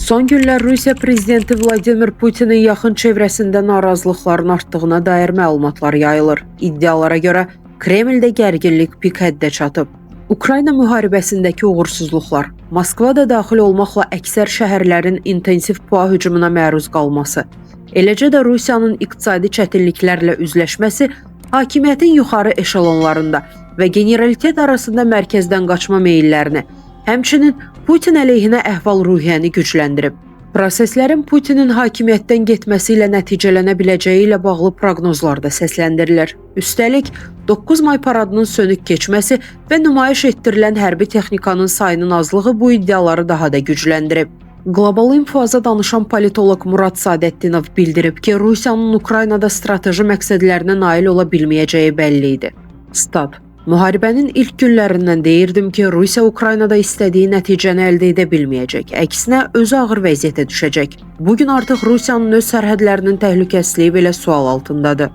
Son günlər Rusiya prezidenti Vladimir Putinin yaxın çevrəsində narazılıqların artdığına dair məlumatlar yayılır. İddialara görə Kremldə gərginlik pik həddə çatıb. Ukrayna müharibəsindəki uğursuzluqlar, Moskva da daxil olmaqla əksər şəhərlərin intensiv PUA hücumuna məruz qalması, eləcə də Rusiyanın iqtisadi çətinliklərlə üzləşməsi hakimiyyətin yuxarı eşelonlarında və generalitet arasında mərkəzdən qaçma meyillərini, həmçinin Putin əleyhinə əhval-ruhiyyəni gücləndirib. Proseslərin Putinin hakimiyyətdən getməsi ilə nəticələnə biləcəyi ilə bağlı proqnozlar da səsləndirilir. Üstəlik, 9 may paradının sönük keçməsi və nümayiş etdirilən hərbi texnikanın sayının azlığı bu iddiaları daha da gücləndirib. Qlobal Infoza danışan politolog Murad Sadetdinov bildirib ki, Rusiyanın Ukraynada strateji məqsədlərinə nail ola bilməyəcəyi bəlli idi. Stat: Müharibənin ilk günlərindən deyirdim ki, Rusiya Ukraynada istədiyi nəticəni əldə edə bilməyəcək. Əksinə, özü ağır vəziyyətə düşəcək. Bugün artıq Rusiyanın öz sərhədlərinin təhlükəsizliyi belə sual altındadır.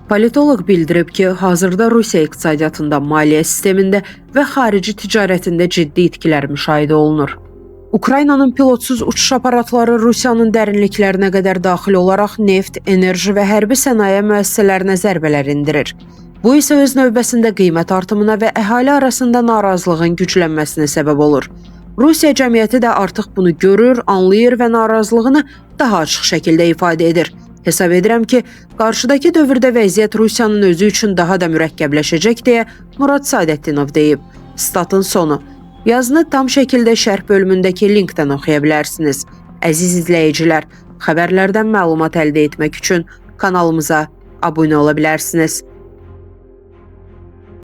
Politoloq bildirib ki, hazırda Rusiya iqtisadiyyatında, maliyyə sistemində və xarici ticarətində ciddi itkilər müşahidə olunur. Ukraynanın pilotsuz uçuş aparatları Rusiyanın dərinliklərinə qədər daxil olaraq neft, enerji və hərbi sənaye müəssisələrinə zərbələr endirir. Bu isə öz növbəsində qiymət artımına və əhali arasında narazılığın güclənməsinə səbəb olur. Rusiya cəmiyyəti də artıq bunu görür, anlayır və narazılığını daha açıq şəkildə ifadə edir. Hesab edirəm ki, qarşıdakı dövrdə vəziyyət Rusiyanın özü üçün daha da mürəkkəbləşəcək deyə Murad Sadetdinov deyib. Statın sonu. Yazını tam şəkildə şərh bölümündəki linkdən oxuya bilərsiniz. Əziz izləyicilər, xəbərlərdən məlumat əldə etmək üçün kanalımıza abunə ola bilərsiniz.